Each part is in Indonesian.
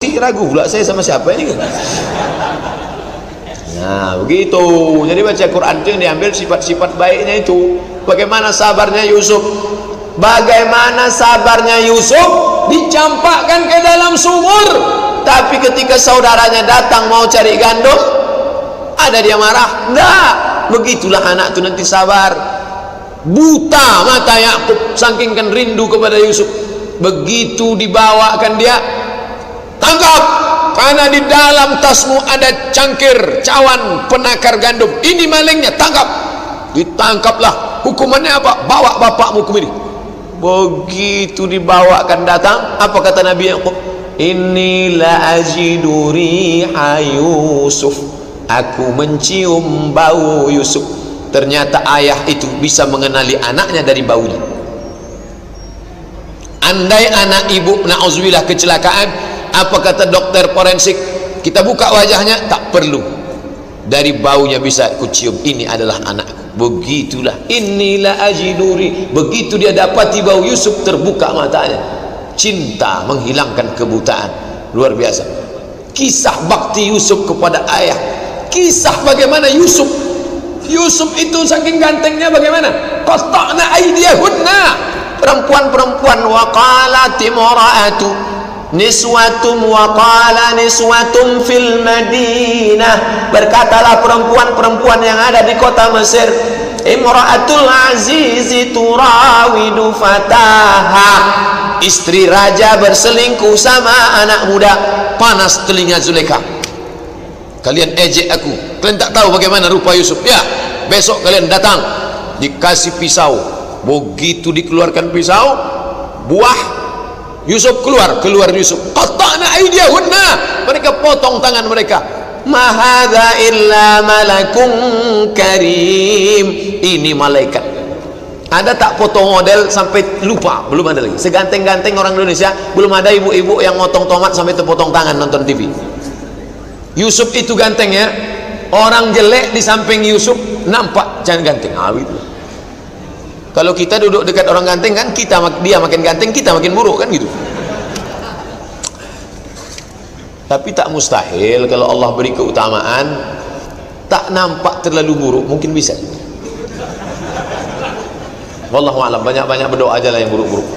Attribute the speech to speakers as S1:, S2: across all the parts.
S1: ragu pula saya sama siapa ini kan. Nah begitu, jadi baca Quran itu yang diambil sifat-sifat baiknya itu. Bagaimana sabarnya Yusuf, bagaimana sabarnya Yusuf dicampakkan ke dalam sumur, tapi ketika saudaranya datang mau cari gandum, ada dia marah. Enggak, begitulah anak itu nanti sabar. Buta mata Yakub saking kan rindu kepada Yusuf. Begitu dibawakan dia, tangkap, karena di dalam tasmu ada cangkir cawan penakar gandum, ini malingnya, tangkap. Ditangkaplah. Hukumannya apa? Bawa bapakmu ke sini. Begitu dibawakan datang, apa kata Nabi Yakub? Inni la ajidu riha Yusuf, aku mencium bau Yusuf. Ternyata ayah itu bisa mengenali anaknya dari baunya. Andai anak ibu na'udzubillah kecelakaan, apa kata dokter forensik? Kita buka wajahnya, tak perlu, dari baunya bisa kucium, ini adalah anakku. Begitulah, inilah ajiduri. Begitu dia dapati bau Yusuf, terbuka matanya. Cinta menghilangkan kebutaan. Luar biasa. Kisah bakti Yusuf kepada ayah. Kisah bagaimana Yusuf itu saking gantengnya bagaimana? Qata'na aydiyahunna. Perempuan-perempuan, waqalat imra'atu niswatum waqala niswatum fil Madinah, berkatalah perempuan-perempuan yang ada di kota Mesir, imra'atul azizi turawidu fataha, istri raja berselingkuh sama anak muda. Panas telinga Zulaikha. Kalian ejek aku, kalian tak tahu bagaimana rupa Yusuf. Ya, besok kalian datang, dikasih pisau. Begitu dikeluarkan pisau, buah Yusuf keluar Yusuf. Qata'na aydiyahunna, mereka potong tangan mereka. Ma hadza illa malakun karim, ini malaikat. Ada tak foto model sampai lupa? Belum ada lagi. Seganteng-ganteng orang Indonesia, belum ada ibu-ibu yang motong tomat sampai terpotong tangan nonton TV. Yusuf itu ganteng ya. Orang jelek di samping Yusuf nampak jangan ganteng. Itu. Kalau kita duduk dekat orang ganteng kan, dia makin ganteng, kita makin buruk kan gitu. Tapi tak mustahil kalau Allah beri keutamaan, tak nampak terlalu buruk, mungkin bisa. Wallahu a'lam, banyak-banyak berdoa aja lah yang buruk-buruk.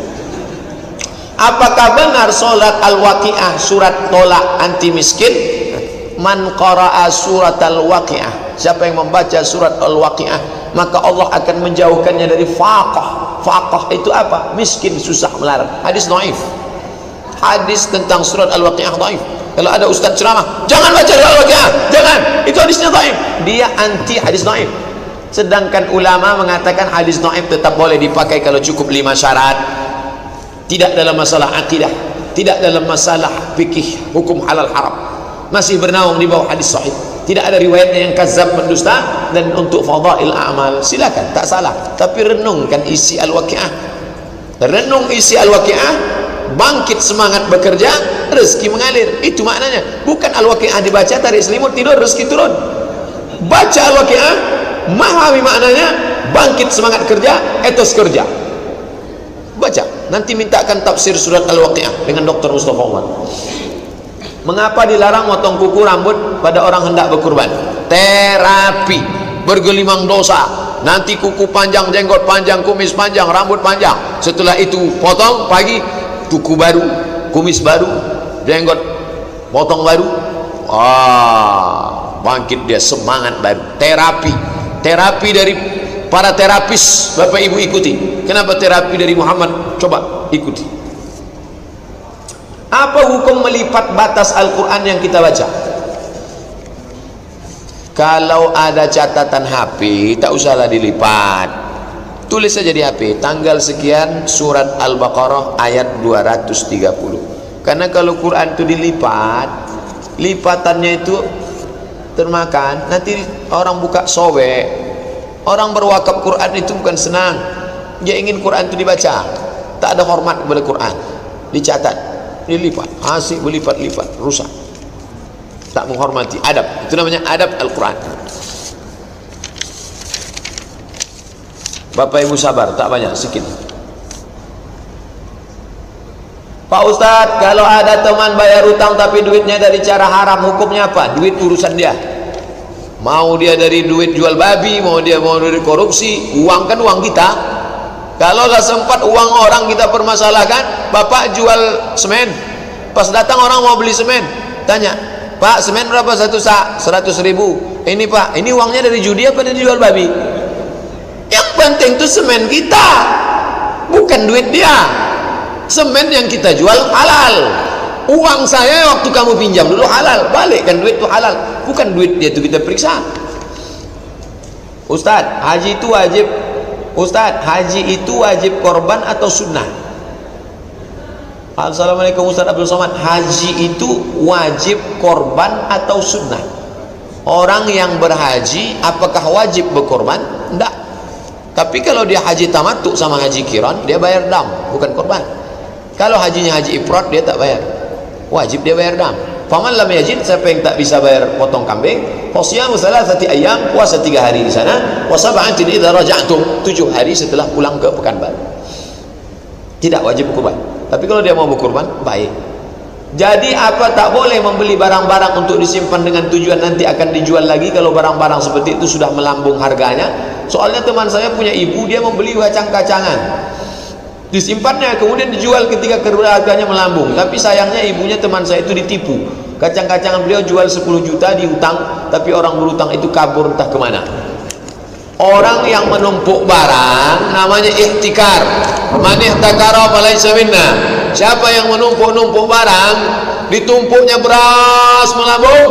S1: Apakah benar solat al-waqi'ah surat tolak anti miskin? Man qara'a surat al-waqi'ah, siapa yang membaca surat al-waqi'ah, maka Allah akan menjauhkannya dari faqah. Faqah itu apa? Miskin, susah, melarat. Hadis dhaif. Hadis tentang surat al-waqi'ah dhaif. Kalau ada ustaz ceramah, jangan baca surat al-waqi'ah, jangan, itu hadisnya dhaif, dia anti hadis dhaif. Sedangkan ulama mengatakan hadis dhaif tetap boleh dipakai kalau cukup 5 syarat. Tidak dalam masalah akidah, tidak dalam masalah fikih, hukum halal haram, masih bernaung di bawah hadis sahih. Tidak ada riwayatnya yang kazab, mendusta. Dan untuk fadail amal silakan, tak salah, tapi renungkan isi al-waqi'ah. Renung isi al-waqi'ah, bangkit semangat bekerja, rezeki mengalir. Itu maknanya. Bukan al-waqi'ah dibaca tarik selimut tidur rezeki turun. Baca al-waqi'ah, memahami maknanya, bangkit semangat kerja, etos kerja. Baca. Nanti mintakan tafsir surat al-waqi'ah dengan Dr. Mustafa Umar. Mengapa dilarang motong kuku rambut pada orang hendak berkurban? Terapi, bergelimang dosa. Nanti kuku panjang, jenggot panjang, kumis panjang, rambut panjang. Setelah itu potong pagi, kuku baru, kumis baru, jenggot potong baru. Bangkit dia, semangat baru. Terapi dari para terapis, Bapak Ibu ikuti. Kenapa terapi dari Muhammad? Coba ikuti. Apa hukum melipat batas Al-Quran yang kita baca? Kalau ada catatan HP, tak usahlah dilipat, tulis saja di HP, tanggal sekian surat Al-Baqarah ayat 230. Karena kalau Quran itu dilipat, lipatannya itu termakan, nanti orang buka sobek. Orang berwakaf Quran itu bukan senang, dia ingin Quran itu dibaca, tak ada hormat kepada Quran, dicatat, dilipat, asik berlipat-lipat, rusak, tak menghormati adab. Itu namanya adab Al-Quran. Bapak Ibu sabar, tak banyak, sedikit. Pak Ustadz, kalau ada teman bayar utang tapi duitnya dari cara haram, hukumnya apa? Duit urusan dia. Mau dia dari duit jual babi, mau dari korupsi, uang kan uang kita. Kalau gak sempat uang orang kita permasalahkan. Bapak jual semen, pas datang orang mau beli semen, tanya, Pak, semen berapa satu sak? 100.000. Ini Pak, ini uangnya dari judi apa dari jual babi? Yang penting itu semen kita, bukan duit dia. Semen yang kita jual halal. Uang saya waktu kamu pinjam dulu halal, balikkan duit itu halal, bukan duit dia itu kita periksa. Ustadz, haji itu wajib. Ustadz, haji itu wajib korban atau sunnah? Assalamualaikum Ustadz Abdul Somad. Haji itu wajib korban atau sunnah? Orang yang berhaji apakah wajib berkorban? Tidak. Tapi kalau dia haji tamattu sama haji kiron, dia bayar dam, bukan korban. Kalau hajinya haji ifrad, dia tak bayar, wajib dia bayar dam. Faman lam yajid, siapa yang tak bisa bayar potong kambing, fasyamu thalathati ayyam, puasa 3 hari di sana, wa sab'atin idza raja'tum, 7 hari setelah pulang ke Pekanbaru. Tidak wajib kurban. Tapi kalau dia mau berkurban, baik. Jadi apa, tak boleh membeli barang-barang untuk disimpan dengan tujuan nanti akan dijual lagi kalau barang-barang seperti itu sudah melambung harganya. Soalnya teman saya punya ibu, dia membeli kacang-kacangan, disimpannya kemudian dijual ketika harganya melambung. Tapi sayangnya ibunya teman saya itu ditipu. Kacang-kacangan beliau jual 10 juta diutang, tapi orang berutang itu kabur entah kemana. Orang yang menumpuk barang namanya ihtikar. Man ihtakara falaysa minna. Siapa yang menumpuk-numpuk barang, ditumpuknya beras melambung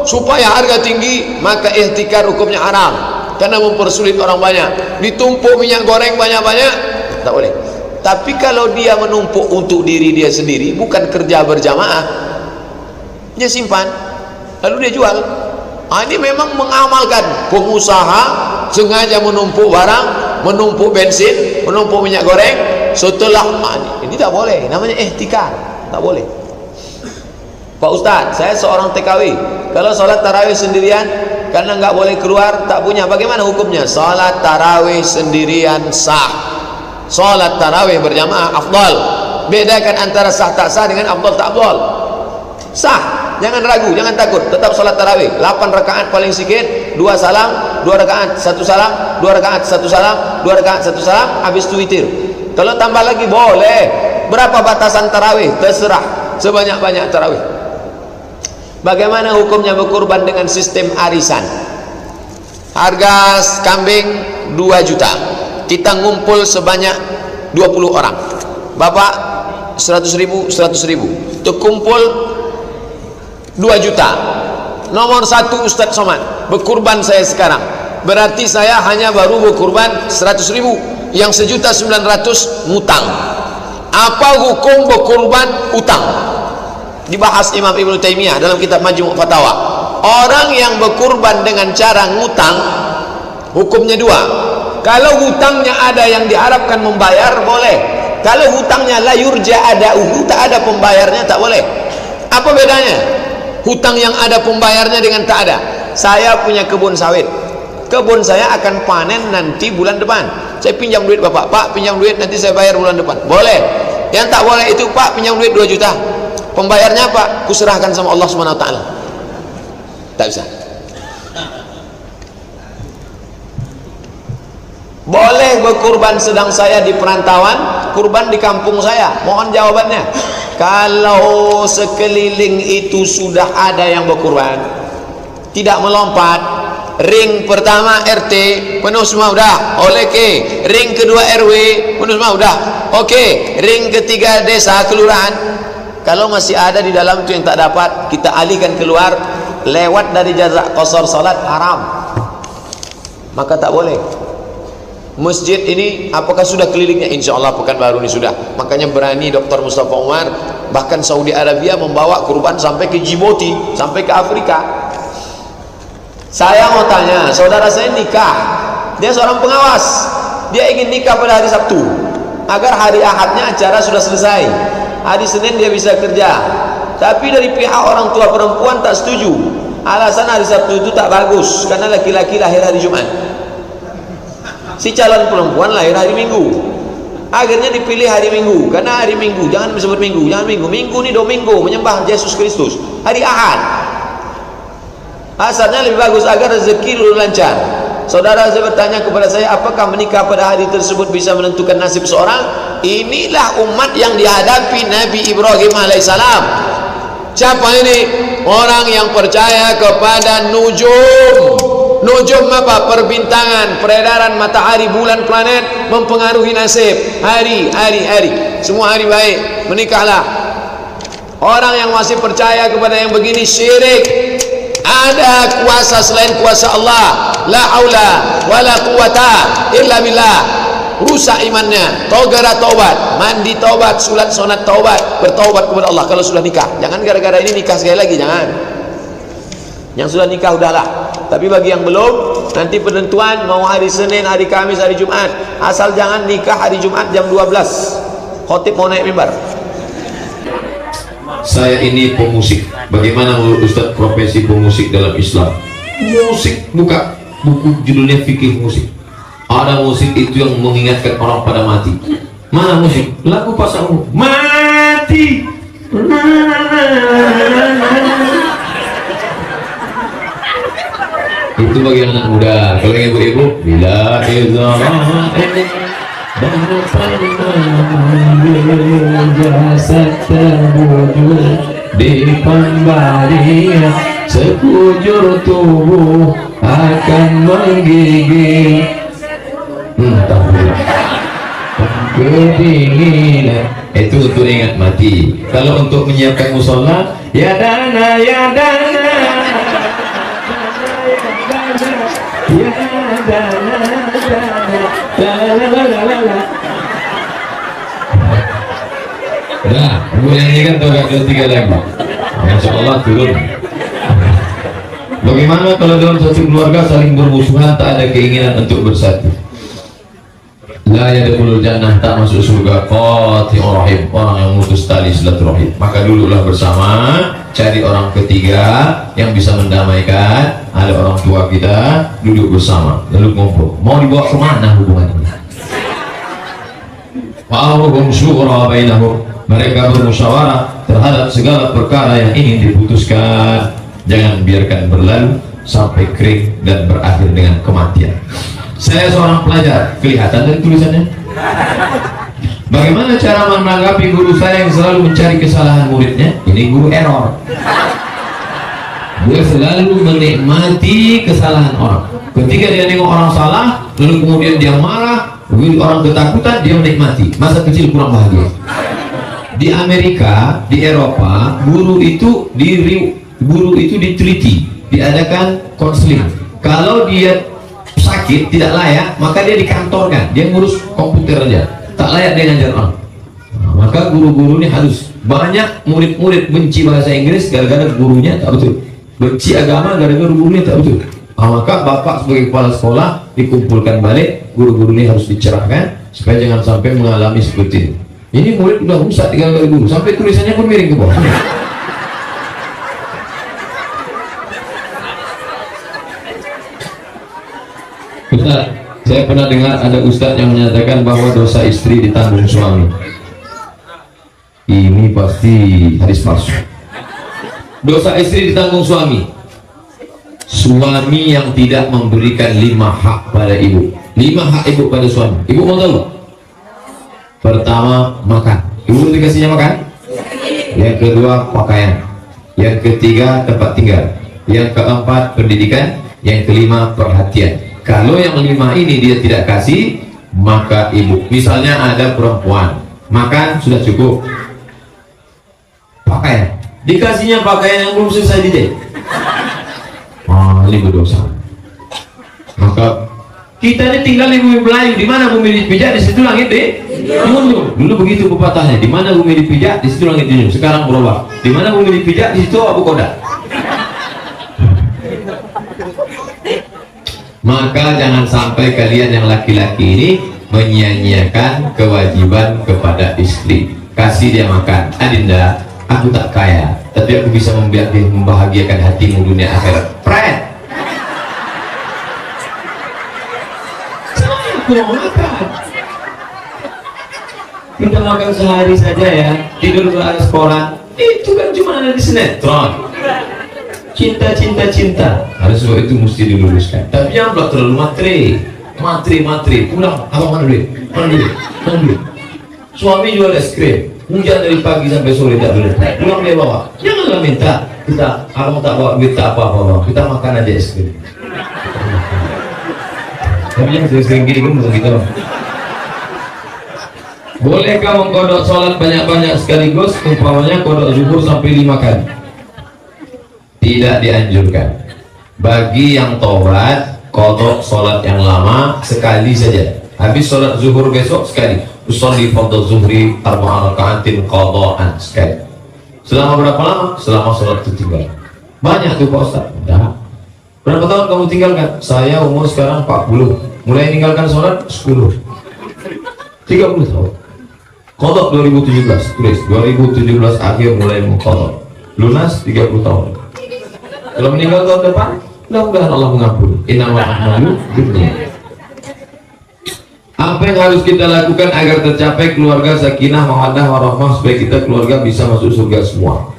S1: supaya harga tinggi, maka ihtikar hukumnya haram karena mempersulit orang banyak. Ditumpuk minyak goreng banyak-banyak, tak boleh. Tapi kalau dia menumpuk untuk diri dia sendiri, bukan kerja berjamaah, dia simpan lalu dia jual. Ini memang mengamalkan. Pengusaha sengaja menumpuk barang, menumpuk bensin, menumpuk minyak goreng. Setelah ini tak boleh, namanya ihtikar, tak boleh. Pak Ustadz, saya seorang TKW, kalau sholat tarawih sendirian karena nggak boleh keluar, tak punya, bagaimana hukumnya? Sholat tarawih sendirian sah. Sholat tarawih berjamaah afdal. Bedakan antara sah tak sah dengan afdal tak afdal. Sah, jangan ragu, jangan takut, tetap sholat tarawih 8 rakaat paling sedikit, 2 salam, 2 rakaat 1 salam, 2 rakaat 1 salam, 2 rakaat 1 salam, habis itu witir. Kalau tambah lagi boleh. Berapa batasan tarawih? Terserah, sebanyak-banyak tarawih. Bagaimana hukumnya berkurban dengan sistem arisan? Harga kambing 2 juta, kita ngumpul sebanyak 20 orang. Bapak 100.000, 100.000, terkumpul 2 juta. Nomor 1 Ustadz Somad, berkurban saya sekarang, berarti saya hanya baru berkurban 100.000, yang 1.900.000 ngutang. Apa hukum berkurban utang? Dibahas Imam Ibnu Taimiyah dalam kitab Majmu' Fatawa. Orang yang berkurban dengan cara ngutang, hukumnya 2. Kalau hutangnya ada yang diharapkan membayar, boleh. Kalau hutangnya la yurja ada'uhu, tak ada pembayarnya, tak boleh. Apa bedanya hutang yang ada pembayarnya dengan tak ada? Saya punya kebun sawit, kebun saya akan panen nanti bulan depan. Saya pinjam duit Bapak, Pak pinjam duit nanti saya bayar bulan depan, boleh. Yang tak boleh itu, Pak pinjam duit 2 juta, pembayarnya Pak kuserahkan sama Allah Subhanahu wa taala. Tak bisa. Boleh berkurban sedang saya di perantauan, kurban di kampung saya. Mohon jawabannya. Kalau sekeliling itu sudah ada yang berkurban, tidak melompat, ring pertama RT penuh semua udah, oleh ke ring kedua RW penuh semua udah, oke, ring ketiga desa kelurahan. Kalau masih ada di dalam itu yang tak dapat, kita alihkan keluar, lewat dari jarak qasar salat haram, maka tak boleh. Masjid ini apakah sudah kelilingnya? Insya Allah Pekanbaru ini sudah. Makanya berani Dr. Mustafa Umar, bahkan Saudi Arabia membawa kurban sampai ke Djibouti, sampai ke Afrika. Saya mau tanya, saudara saya nikah, dia seorang pengawas, dia ingin nikah pada hari Sabtu agar hari Ahadnya acara sudah selesai, hari Senin dia bisa kerja. Tapi dari pihak orang tua perempuan tak setuju, alasan hari Sabtu itu tak bagus karena laki-laki lahir hari Jumat, si calon perempuan lahir hari Minggu. Akhirnya dipilih hari Minggu, karena hari Minggu, jangan disebut Minggu, jangan Minggu. Minggu ini Domingo, menyembah Yesus Kristus. Hari Ahad, asalnya lebih bagus agar rezeki lu lancar. Saudara saya bertanya kepada saya, apakah menikah pada hari tersebut bisa menentukan nasib seorang? Inilah umat yang dihadapi Nabi Ibrahim alaihissalam. Siapa ini? Orang yang percaya kepada nujum. Nujum apa? Perbintangan, peredaran matahari, bulan, planet mempengaruhi nasib. Hari. Semua hari baik. Menikahlah. Orang yang masih percaya kepada yang begini syirik. Ada kuasa selain kuasa Allah. La haula wala quwata illa billah. Rusak imannya. Togara taubat, mandi taubat, sulat sunat taubat, bertaubat kepada Allah kalau sudah nikah. Jangan gara-gara ini nikah sekali lagi, jangan. Yang sudah nikah udahlah. Tapi bagi yang belum, nanti penentuan mau hari Senin, hari Kamis, hari Jumat. Asal jangan nikah hari Jumat jam 12. Khotib mau naik mimbar.
S2: Saya ini pemusik. Bagaimana menurut Ustaz profesi pemusik dalam Islam? Musik, buka buku judulnya Fikih Musik. Ada musik itu yang mengingatkan orang pada mati. Mana musik? Lagu pasang mati. Itu bagi anak muda. Kalau yang ibu-ibu, bila jasad terwujud di pembarian, sekujur tubuh akan menggigil. Kedinginan itu untuk ingat mati. Kalau untuk menyiapkan musola, ya dana, ya dana, ya dana, Dah, ibu nyanyikan tuh gak ketiga lagi. Masya Allah turun. Bagaimana kalau dalam satu keluarga saling bermusuhan, tak ada keinginan untuk bersatu? La yadkhulul jannah, tak masuk surga qati'ur rahim, orang yang memutus tali silaturahim. Maka duduklah bersama, cari orang ketiga yang bisa mendamaikan. Ada orang tua kita, duduk bersama, lalu ngobrol. Mau dibawa kemana hubungan ini? Wa'amuhum syura bainahum, mereka bermusyawarah terhadap segala perkara yang ingin diputuskan. Jangan biarkan berlalu sampai kering dan berakhir dengan kematian. Saya seorang pelajar, kelihatan dari tulisannya. Bagaimana cara menanggapi guru saya yang selalu mencari kesalahan muridnya? Ini guru error. Dia selalu menikmati kesalahan orang. Ketika dia nengok orang salah, lalu kemudian dia marah, orang ketakutan, dia menikmati. Masa kecil kurang bahagia. Di Amerika, di Eropa, guru itu diteliti, diadakan konseling. Kalau dia sakit, tidak layak, maka dia dikantorkan. Dia ngurus komputer aja, tak layak dia ngajar orang. Maka guru-guru ini harus. Banyak murid-murid benci bahasa Inggris gara-gara gurunya tak betul, benci agama gara-gara gurunya tak betul. Maka bapak sebagai kepala sekolah dikumpulkan balik, guru-guru ini harus dicerahkan supaya jangan sampai mengalami seperti ini. Ini murid udah rusak gara-gara guru, sampai tulisannya pun miring ke bawah. Ustaz, saya pernah dengar ada ustaz yang menyatakan bahwa dosa istri ditanggung suami. Ini pasti hadis palsu. Dosa istri ditanggung suami. Suami yang tidak memberikan 5 hak pada ibu. 5 hak ibu pada suami. Ibu mau tahu? Pertama, makan. Ibu dikasihnya makan. Yang kedua, pakaian. Yang ketiga, tempat tinggal. Yang keempat, pendidikan. Yang kelima, perhatian. Kalau yang 5 ini dia tidak kasih, maka ibu, misalnya ada perempuan, makan sudah cukup, pakaian, dikasihnya pakaian yang belum selesai dijahit, ini berdosa. Maka kita ini tinggal di bumi Melayu, di mana bumi dipijak, di situ langit dijunjung. Dulu begitu pepatahnya, di mana bumi dipijak, di situ langit dijunjung. Sekarang berubah, di mana bumi dipijak, di situ Abu Koda. Maka jangan sampai kalian yang laki-laki ini menyia-nyiakan kewajiban kepada istri. Kasih dia makan. Adinda, aku tak kaya, tapi aku bisa membahagiakan hatimu dunia akhirat. Pret. Aku mau makan. Kita makan sehari saja ya, tidur ke sekolah. Itu kan cuma ada di sinetron. Cinta. Harus sebab itu mesti diluruskan. Tapi yang belum terlalu matri. Pulang, abang mana duit? Suami jual es krim, hujan dari pagi sampai sore tak boleh. Pulang dia bawa. Janganlah minta. Abang tak bawa duit tak apa-apa. Kita makan aja es krim. Tapi yang sering gini kan begitu. Bolehkah mengkodok sholat banyak-banyak sekaligus? Umpamanya kodok zuhur sampai 5 kali. Tidak dianjurkan. Bagi yang taubat, kodok sholat yang lama sekali saja. Habis sholat zuhur besok sekali. Usolli fardhu zuhri arba'an raka'atin qada'an sekali. Selama berapa lama? Selama sholat itu tinggal. Banyak tuh Pak Ustaz. Dah. Berapa tahun kamu tinggalkan? Saya umur sekarang 40. Mulai tinggalkan sholat 10. 30 tahun. Qadha 2017. Tulis 2017 akhir mulai mengqadha. Lunas 30 tahun. Kalau meninggal tahun depan, mudah-mudahan Allah mengampuni. Innamal a'malu binniyat. Apa yang harus kita lakukan agar tercapai keluarga sakinah mawaddah warahmah supaya kita keluarga bisa masuk surga semua?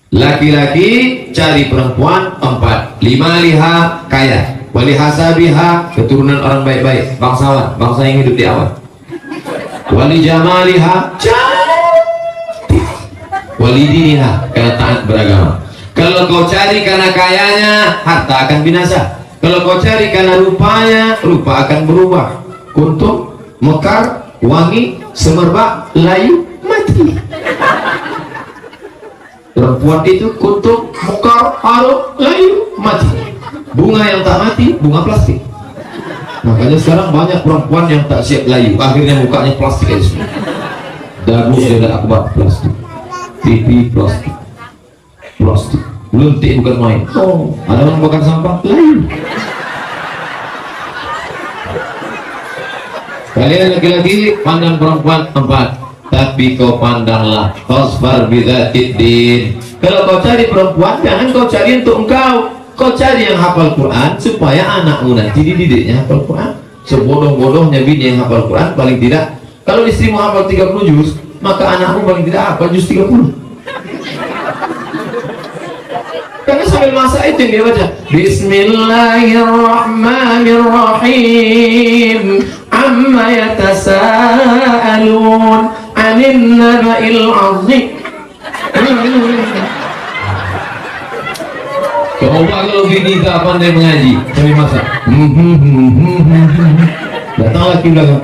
S2: Laki-laki cari perempuan 4. 5 liha kaya, wali hasabiha keturunan orang baik-baik, bangsawan, bangsa yang hidup di awan. Wali jamaliha cantik, wali diniha karena taat beragama. Kalau kau cari karena kayanya, harta akan binasa. Kalau kau cari karena rupanya, rupa akan berubah. Kuntum, mekar, wangi, semerbak, layu, mati. Perempuan itu kuntum, mekar, harum, layu, mati. Bunga yang tak mati, bunga plastik. Makanya sekarang banyak perempuan yang tak siap layu, akhirnya mukanya plastik aja semua. Dagu sudah akbar plastik, pipi plastik, luntik bukan main. Oh, ada orang bakar sampah layu. Kalian laki-laki pandang perempuan 4, tapi kau pandanglah fasfar bidzatid din. Kalau kau cari perempuan, jangan kau cari untuk engkau. Kau cari yang hafal Quran supaya anakmu nanti dididiknya hafal Quran. Sebodoh-bodohnya bini yang hafal Quran paling tidak, kalau istrimu hafal 30 juz, maka anakmu paling tidak hafal juz 30. Karena sambil masak itu yang dia baca Bismillahirrahmanirrahim amma yatasaalun 'anil naba'il 'azim. Coba kalau bini tak pandai mengaji sambil masak, datang lagi belakang,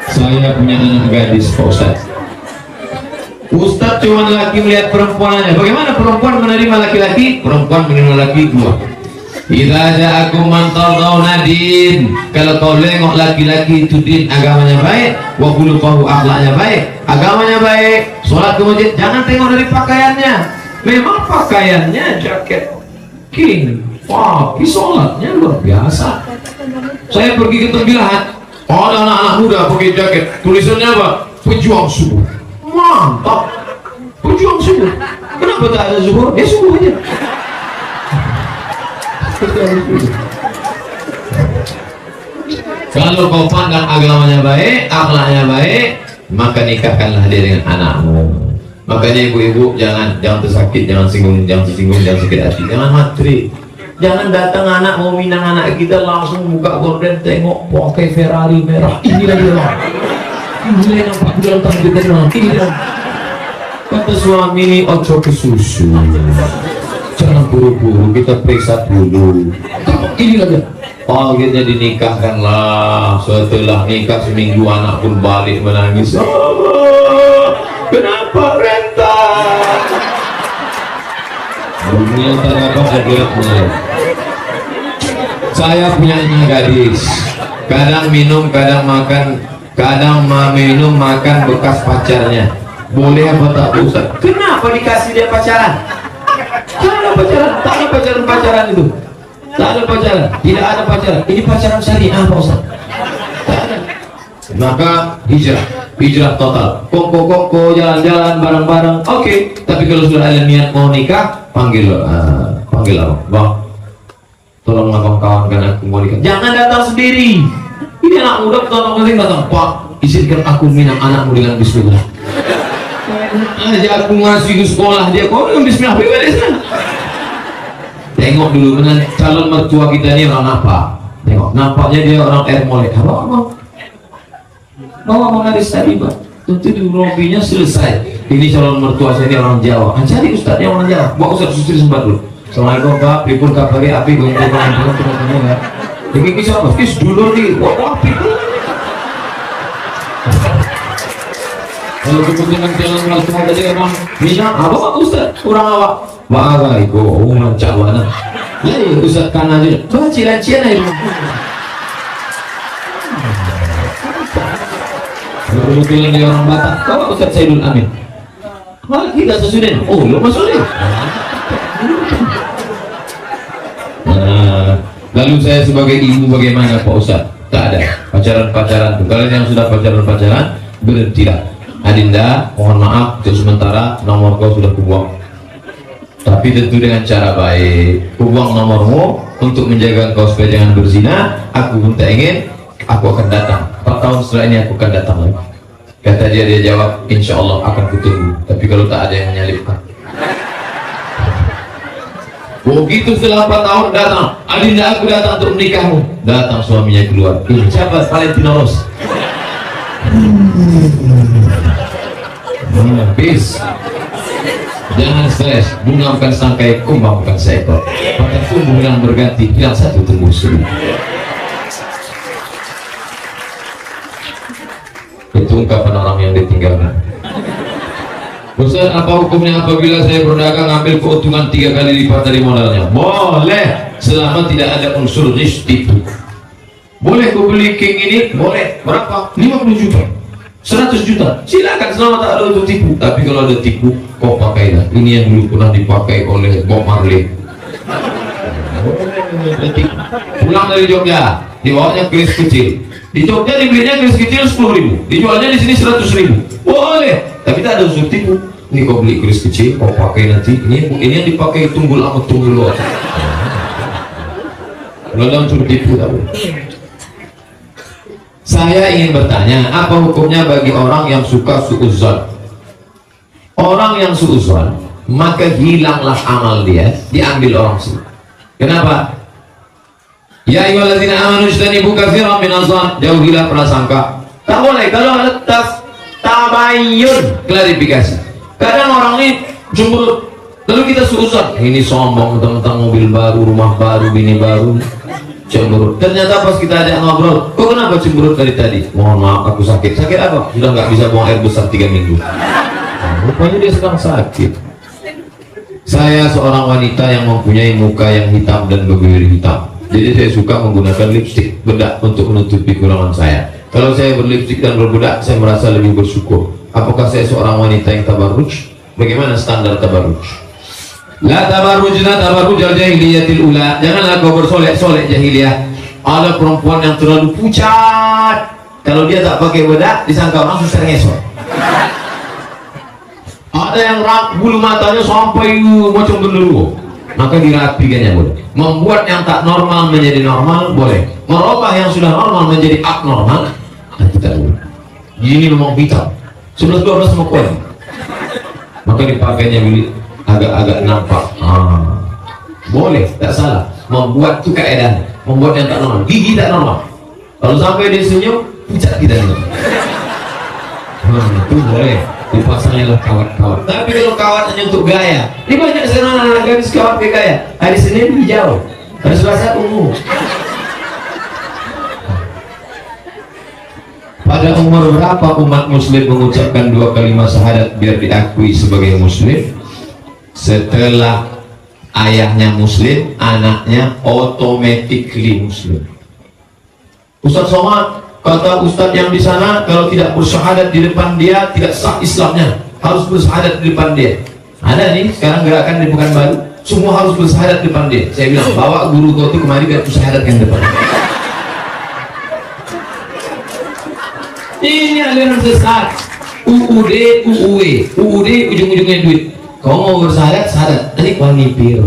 S2: saya punya anak gadis Pak Ustaz. Ustaz cuma laki melihat perempuannya. Bagaimana perempuan menerima laki-laki? Perempuan menerima laki 2. Idza ja'akum man tardawna din. Kalau kau lengok laki-laki itu din, agamanya baik, wa khuluquhu akhlaknya baik, agamanya baik, sholat ke masjid, jangan tengok dari pakaiannya. Memang pakaiannya jaket king, tapi sholatnya luar biasa. Saya pergi ke Tembilahan, ada anak-anak muda pakai jaket, tulisannya apa? Pejuang subuh. Mantap, pejuang subuh. Kenapa tak ada zuhur? Ya subuh aja. Kalau kau pandang agamanya baik, akhlaknya baik, maka nikahkanlah dia dengan anakmu. Makanya ibu-ibu jangan tersakit, jangan tersinggung, jangan sakit hati, jangan matri. Jangan datang anak mau minang anak kita langsung buka gorden tengok pakai Ferrari merah. Inilah dia. Inilah yang nampak dalam tangan kita. Inilah. Kata suami ini ojo ke susu. Jangan buru-buru, kita periksa dulu. Inilah dia. Akhirnya dinikahkanlah. Setelah nikah seminggu anak pun balik menangis. Kenapa rentan? Dunia tanah akhirat mulai. Saya punya anak gadis. Kadang minum, kadang makan, kadang minum makan bekas pacarnya. Boleh apa tak Ustaz? Kenapa dikasih dia pacaran? Tak ada pacaran, tak ada pacaran itu. Tak ada pacaran, tidak ada pacaran. Ini pacaran syariah Pak Ustaz. Tak ada. Maka hijrah total. Kongko jalan-jalan bareng-bareng. Oke. Tapi kalau sudah ada niat mau nikah, panggil abang. Bang, tolonglah kawan-kawan, aku mau nikah. Jangan datang sendiri. Ini anak muda tolong datang, Pak, izinkan aku minang anakmu dengan bismillah. Aja aku ngasih ke sekolah, dia kok dengan bismillah beres. Tengok dulu dengan calon mertua kita ini orang apa. Tengok, nampaknya dia orang air molek. Bawa mengaris tadi, Pak. Tentu di lobbynya selesai. Ini calon mertua saya ini orang Jawa. Cari ustadznya orang Jawa. Bawa ustadz Sustri sempat dulu. Assalamualaikum Pak, pripun kabari api gontok teman-teman. Ini kisah apa? Kis dulu nih. Wah, api. Kalau kepentingan jalan mertua tadi emang minang apa Pak Ustadz? Kurang awak. Wah, itu ngancak mana? Ya, Ustadz kan aja. Coba cilan-cilan aja. Kebetulan dia orang Batak, kau Ustaz Saidul Amin. Malah kita sesudah. Oh, lu masuk deh. Nah, lalu saya sebagai ibu bagaimana Pak Ustaz? Tak ada pacaran-pacaran tuh. Kalian yang sudah pacaran-pacaran berhentilah. Adinda, mohon maaf untuk sementara nomor kau sudah kubuang. Tapi tentu dengan cara baik. Kubuang nomormu untuk menjaga kau supaya jangan berzina. Aku pun tak ingin. Aku akan datang 4 tahun setelah ini, aku akan datang lagi. Kata dia jawab, insya Allah akan kutunggu. Tapi kalau tak ada yang menyalipkan. Begitu setelah 4 tahun datang, Adinda aku datang untuk menikahmu. Datang suaminya keluar. Ini siapa? Valentino Rossi. Peace. Jangan stres, bunga bukan sangkai, kumbang bukan seekor. Maka tumbuh yang berganti, yang satu tumbuh sendiri. Itu ungkapan orang yang ditinggalkan. Ustaz, apa hukumnya apabila saya berdagang ambil keuntungan 3 kali lipat dari modalnya? Boleh, selama tidak ada unsur tipu. Boleh kau beli king ini? Boleh. Berapa? 50 juta, 100 juta, silakan selama tak ada untuk tipu. Tapi kalau ada tipu, kau pakailah. Ini yang dulu pernah dipakai oleh Bob Marley. Pulang dari Jogja, dibawanya keris kecil. Di Jogja dibelinya keris kecil 10.000, dijualnya di sini 100.000. Boleh, tapi tak ada unsur tipu. Ini kau beli keris kecil, kau pakai nanti. Ini yang dipakai tunggul amat tunggul luar. Kalau ada unsur tipu tak boleh. Saya ingin bertanya, apa hukumnya bagi orang yang suka suudzon? Orang yang suudzon, maka hilanglah amal dia, diambil orang sini. Kenapa? Ya ayyuhalladzina amanu ijtanibu katsiran minadh-dhann, jauhilah prasangka. Tak boleh kalau atas tabayyun, klarifikasi. Kadang orang ini cemberut, lalu kita suudzon, ini sombong tentang mobil baru, rumah baru, bini baru, cemberut. Ternyata pas kita ajak ngobrol, kok kenapa cemberut dari tadi? Mohon maaf, aku sakit. Sakit apa? Sudah nggak bisa buang air besar 3 minggu. Nah, rupanya dia sedang sakit. Saya seorang wanita yang mempunyai muka yang hitam dan bibir hitam. Jadi saya suka menggunakan lipstik bedak untuk menutupi kekurangan saya. Kalau saya berlipstik dan berbedak, saya merasa lebih bersyukur. Apakah saya seorang wanita yang tabarruj? Bagaimana standar tabarruj? La tabarrujna tabarrujal jahiliyatil ula. Janganlah kau bersolek-solek jahiliyah. Ada perempuan yang terlalu pucat. Kalau dia tak pakai bedak, disangka orang susah ngesot. Ada yang rak bulu matanya sampai macam genderuwo, maka dirapikannya boleh. Membuat yang tak normal menjadi normal boleh. Merubah yang sudah normal menjadi abnormal, tidak boleh. Ini memang hitam 11-12 sama kuat, maka dipakainya agak-agak nampak. Boleh, tak salah. Membuat itu keadaan, membuat yang tak normal. Gigi tak normal, kalau sampai dia senyum, pucat tidak normal. Itu boleh dipasangnya kawat-kawat. Tapi kalau kawat hanya untuk gaya, ini banyak sekarang anak gadis kawat ke gaya. Hari Senin hijau, hari Selasa ungu. Pada umur berapa umat muslim mengucapkan 2 kalimat syahadat biar diakui sebagai muslim? Setelah ayahnya muslim, anaknya automatically muslim. Ustaz Somad, kata Ustadz yang di sana, kalau tidak bersyahadat di depan dia tidak sah Islamnya, harus bersyahadat di depan dia. Ada nih sekarang gerakan di Pekanbaru, semua harus bersyahadat di depan dia. Saya bilang, bawa guru kau itu kemari biar bersyahadat yang depan. Ini aliran sesat. UUD, UUE, UUD ujung-ujungnya duit. Kau mau bersyahadat, syahadat. Nanti kau nipir.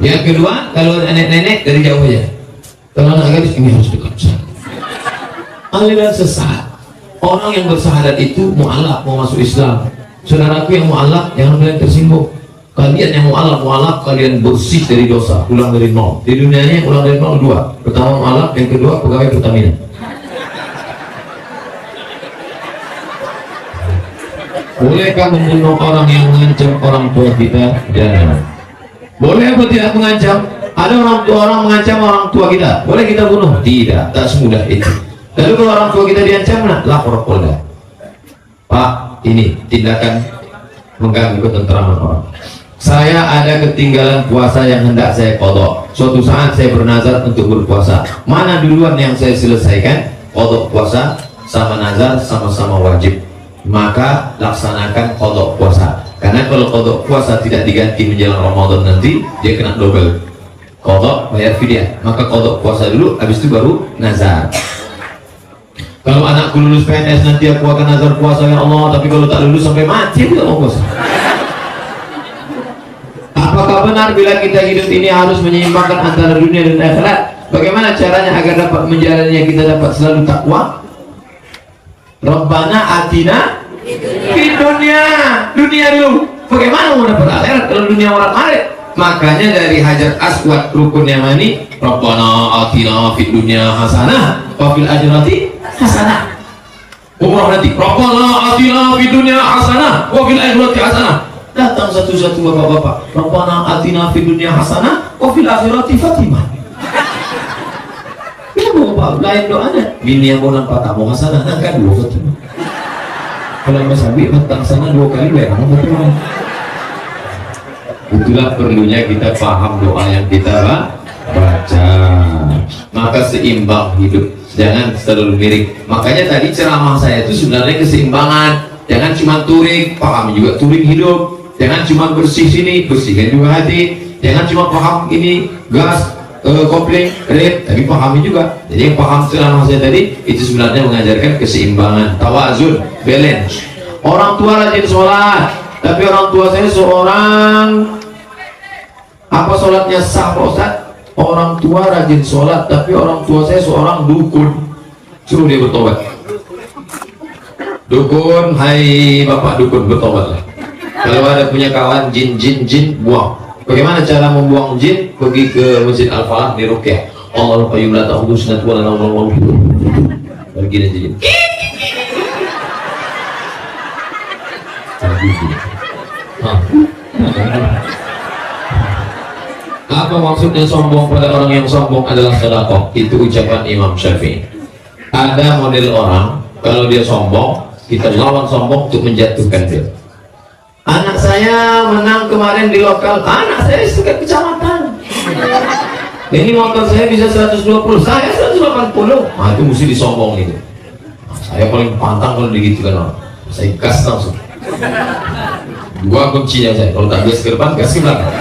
S2: Yang kedua, kalau nenek-nenek dari jauh aja. Kalau anak gadis ini harus dekat sana. Aliran sesat. Orang yang bersahadat itu mu'alaf mau masuk Islam. Saudaraku yang mu'alaf, jangan kalian tersinggung. Kalian yang mu'alaf, kalian bersih dari dosa, ulang dari nol. Di dunianya ulang dari nol dua. Pertama mu'alaf, yang kedua pegawai Pertamina. Bolehkah membunuh orang yang mengancam orang tua kita? Jangan. Boleh atau tidak mengancam? Ada orang mengancam orang tua kita, boleh kita bunuh? Tidak, tak semudah itu. Lalu kalau orang tua kita diancam, nah, lapor Polda. Pak, ini tindakan mengganggu ketentraman orang. Saya ada ketinggalan puasa yang hendak saya qadha. Suatu saat saya bernazar untuk berpuasa. Mana duluan yang saya selesaikan? Qadha puasa sama nazar sama-sama wajib. Maka laksanakan qadha puasa. Karena kalau qadha puasa tidak diganti menjelang Ramadan nanti, dia kena double. Qadha bayar fidyah. Maka qadha puasa dulu, habis itu baru nazar. Kalau anakku lulus PNS nanti aku akan nazar puasa ya Allah, tapi kalau tak lulus sampai mati aku tak mau puasa. Apakah benar bila kita hidup ini harus menyeimbangkan antara dunia dan akhirat? Bagaimana caranya agar dapat menjalannya, kita dapat selalu takwa? Rabbana atina di dunia dulu. Bagaimana mau dapat akhirat kalau dunia orang maret? Makanya dari Hajar Aswad rukun Yamani, Rabbana atina fid dunya hasanah wa fil akhirati hasanah. Umrah nanti, Rabbana atina fid dunya hasanah wa fil akhirati hasanah. Datang satu-satu bapak-bapak, Rabbana atina fid dunya hasanah wa fil akhirati fatimah. Ya bapak, lain doanya. Bini yang mau nampak tak mau hasanah, angkat dua fatimah. Kalau Mas Abi datang sana dua kali, ya kamu fatimah. Itulah perlunya kita paham doa yang kita baca. Maka seimbang hidup, jangan terlalu miring. Makanya tadi ceramah saya itu sebenarnya keseimbangan. Jangan cuma touring, paham juga touring hidup. Jangan cuma bersih sini, bersihkan juga hati. Jangan cuma paham ini gas, kopling, rem, tapi pahami juga. Jadi yang paham ceramah saya tadi itu sebenarnya mengajarkan keseimbangan, tawazun, balance. Orang tua rajin sholat, tapi orang tua saya seorang apa sholatnya sah Pak Ustaz? Orang tua rajin sholat, tapi orang tua saya seorang dukun. Suruh dia bertobat. Dukun, hai bapak dukun, bertobatlah. Kalau ada punya kawan jin, buang. Bagaimana cara membuang jin? Pergi ke Masjid Al-Falah di Ruqyah. Allah qayyum la ta'khudhuhu sinatun wa la nawm. Pergi dan jin. Apa maksudnya sombong? Pada orang yang sombong adalah sedekah. Itu ucapan Imam Syafi'i. Ada model orang kalau dia sombong, kita lawan sombong untuk menjatuhkan dia. Anak saya menang kemarin di lokal. Anak saya sekitar kecamatan. Ini motor saya bisa 120, saya 180. Nah itu mesti disombong itu. Saya paling pantang kalau begitu kan orang. Saya gas langsung. Dua kuncinya saya. Kalau tak gas ke depan, gas ke belakang.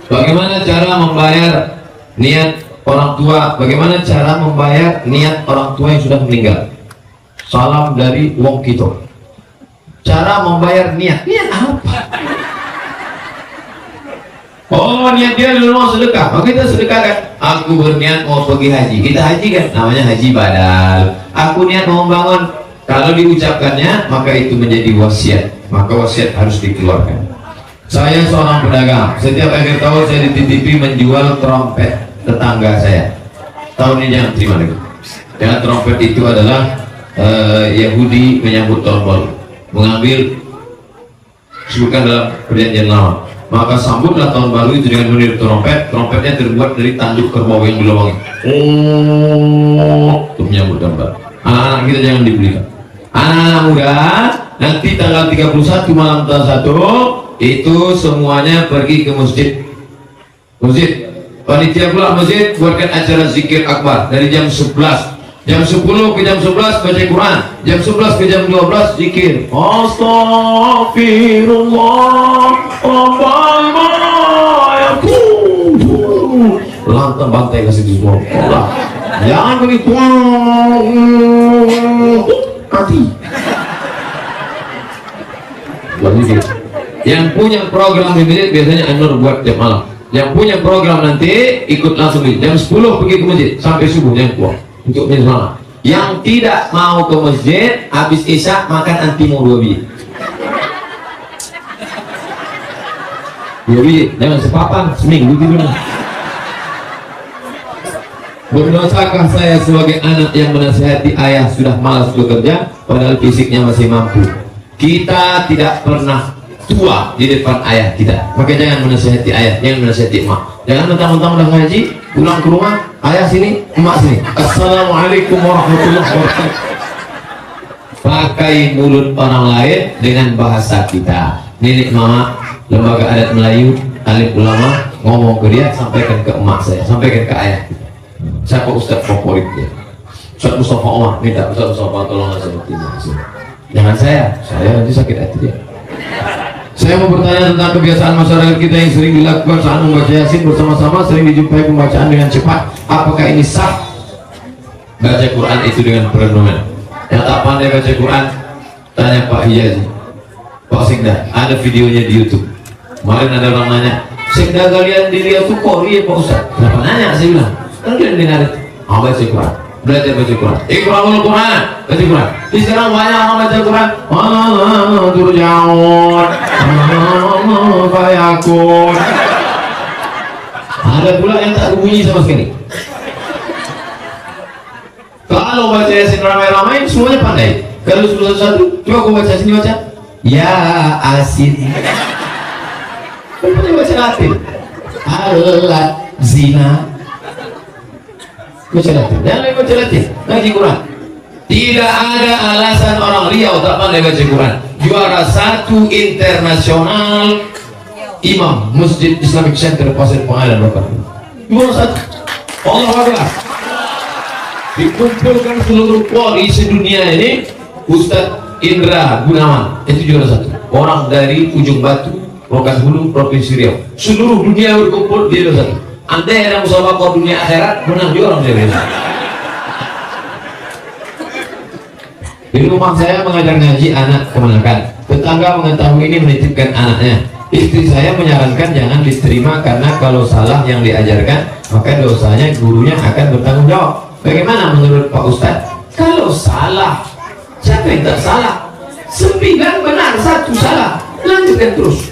S2: Bagaimana cara membayar niat orang tua? Bagaimana cara membayar niat orang tua yang sudah meninggal? Salam dari Wong Kito. Cara membayar niat apa? Oh, niat dia dulu mau sedekah, maka kita sedekahkan. Aku berniat mau pergi haji, kita haji kan, namanya haji badal. Aku niat mau membangun. Kalau diucapkannya, maka itu menjadi wasiat. Maka wasiat harus dikeluarkan. Saya seorang pedagang. Setiap akhir tahun saya dititipi menjual trompet tetangga saya. Tahun ini jangan terima lagi. Karena trompet itu adalah Yahudi menyambut tahun baru, mengambil sebutkan dalam perjanjian lama. Maka sambutlah tahun baru itu dengan meniup trompet. Trompetnya terbuat dari tanduk kerbau yang dilubangin. Untuk menyambut tahun baru. Anak-anak kita jangan dibelikan. Anak-anak muda, nanti tanggal 31 malam tahun 1 itu semuanya pergi ke masjid. Panitia pula masjid buatkan acara zikir akbar dari jam 11. Jam 10 ke jam 11 baca Quran. Jam 11 ke jam 12 zikir. Astaghfirullah Rabbal Malaikut. Lantam bantai kasih di semua. Jangan begitu. Mati. Buat zikir. Yang punya program di masjid biasanya Anur buat tiap malam. Yang punya program nanti ikut langsung di jam 10 pergi ke masjid sampai subuh jangan keluar untuk masjid malam. Yang tidak mau ke masjid habis isya makan antimo 2 biji. 2 biji, jangan sepapan, seminggu gitu. Berdosakah saya sebagai anak yang menasihati ayah sudah malas bekerja padahal fisiknya masih mampu? Kita tidak pernah tua di depan ayah kita, maka jangan menasihati ayah, jangan menasihati emak. Jangan mentang-mentang udah ngaji pulang ke rumah, ayah sini, emak sini, assalamualaikum warahmatullahi wabarakatuh. Pakai mulut orang lain dengan bahasa kita. Nenek mama lembaga adat Melayu, alim ulama, ngomong ke dia, sampaikan ke emak saya, sampaikan ke ayah kita. Siapa ustaz favorit dia? Ustaz Mustafa Omar, minta Ustaz Mustafa tolong ngasih motivasi. Jangan saya nanti sakit hati dia. Saya mau bertanya tentang kebiasaan masyarakat kita yang sering dilakukan saat membaca Yasin bersama-sama, sering dijumpai pembacaan dengan cepat. Apakah ini sah? Baca Quran itu dengan perenungan. Yang tak pandai baca Quran, tanya Pak Hijazi, Pak Sekda, ada videonya di YouTube. Kemarin ada orang nanya, Sekda kalian dilihat tuh Korea Pak Ustaz. Kenapa nanya? Saya bilang, kan kalian dengar itu. Baca Quran, belajar baca Quran. Iqra'ul Quran, baca Quran. Di sekarang banyak orang baca Quran. Turja'un, fayakun. Ada pula yang tak berbunyi sama sekali. Kalau baca Yasin ramai-ramai semuanya pandai. Kalau satu-satu, coba aku baca sini baca. Ya Asin. Kan baca Latin. Alat zina. Baca Latin, jangan baca Latin, ngaji Quran. Tidak ada alasan orang Riau tak pandai baca Quran. Juara 1 internasional imam Masjid Islamic Center Pasir Pengajian Bapak. Juara 1. Allah Akbar. Dikumpulkan seluruh poli sedunia ini, Ustadz Indra Gunawan itu juara 1. Orang dari Ujung Batu, Rokan Hulu, Provinsi Riau. Seluruh dunia berkumpul di juara 1. Anda yang musabaqah dunia akhirat menang juga orang dari Di rumah saya mengajar ngaji anak kemenakan. Tetangga mengetahui ini menitipkan anaknya. Istri saya menyarankan jangan diterima karena kalau salah yang diajarkan maka dosanya gurunya akan bertanggung jawab. Bagaimana menurut Pak Ustadz? Kalau salah, siapa yang tak salah? 9 benar, 1 salah. Lanjutkan terus.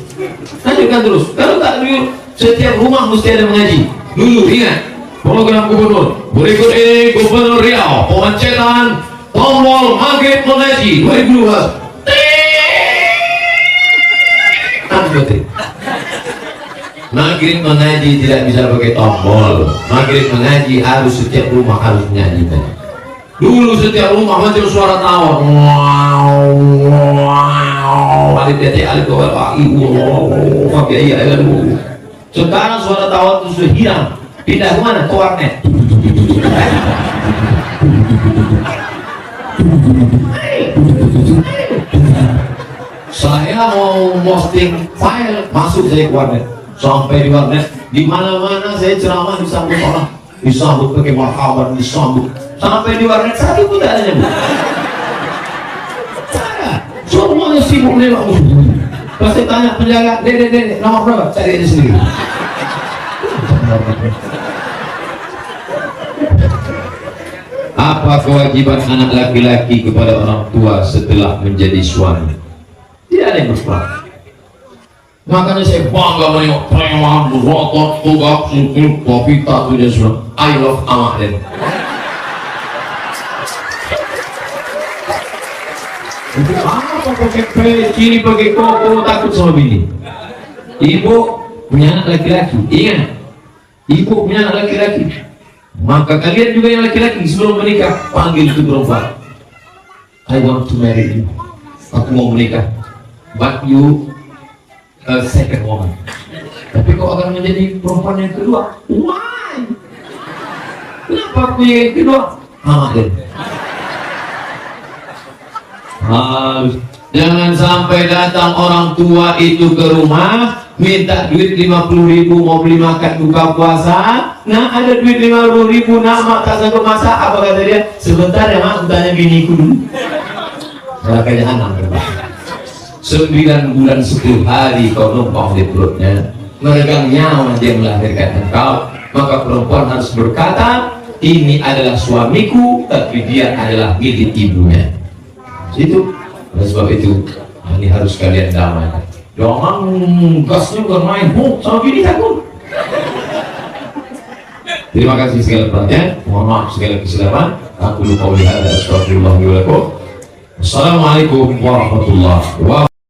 S2: Lanjutkan terus. Kalau tak dulu, setiap rumah mesti ada mengaji. Dulu ingat program gubernur. Berikut ini Gubernur Riau, pemancetan tombol maghrib mengaji 2012. Maghrib mengaji tidak bisa pakai tombol. Maghrib mengaji harus setiap rumah harus mengaji. Dulu setiap rumah macam suara tawa. Sekarang suara tawa itu sudah hilang. Pindah ke mana? Ke warnet. Saya mau posting file, masuk saya ke warnet. Sampai di warnet, di mana-mana saya ceramah disambut orang, disambut pakai marhaban, disambut. Sampai di warnet satu pun tak ada. Semuanya sibuk nengok. Pas saya tanya penjaga, dek, nomor berapa? Cari aja sendiri. Apa kewajiban anak laki-laki kepada orang tua setelah menjadi suami? Tidak ada yang berperan. Makanya saya bangga menengok preman, berotot, tugak, sukul, kopi, tatu, dan surat. I love Ahmad. Apa pakai peci, pakai koko, takut sama bini. Ibu punya anak laki-laki, ingat. Ibu punya anak laki-laki. Maka kalian juga yang laki-laki sebelum menikah panggil itu perempuan. I want to marry you. Aku mau menikah. But you a second woman. Tapi kau akan menjadi perempuan yang kedua. Why? Kenapa aku yang kedua? Jangan sampai datang orang tua itu ke rumah minta duit 50.000 mau beli makan buka puasa. Nah ada duit 50.000, nak mak tak sanggup masak. Apa kata dia? Sebentar ya mak, aku tanya biniku dulu. Saya kayak anak. 9 bulan 10 hari kau numpang di perutnya, meregang nyawa dia melahirkan engkau, maka perempuan harus berkata, ini adalah suamiku, tapi dia adalah milik ibunya. Itu oleh sebab itu ini harus kalian damai. Jangan gasnya bermain sama bini takut. Terima kasih segala perhatian, mohon maaf segala kesilapan. Aku lupa lihat, astagfirullah wa lakum. Assalamualaikum warahmatullahi wabarakatuh.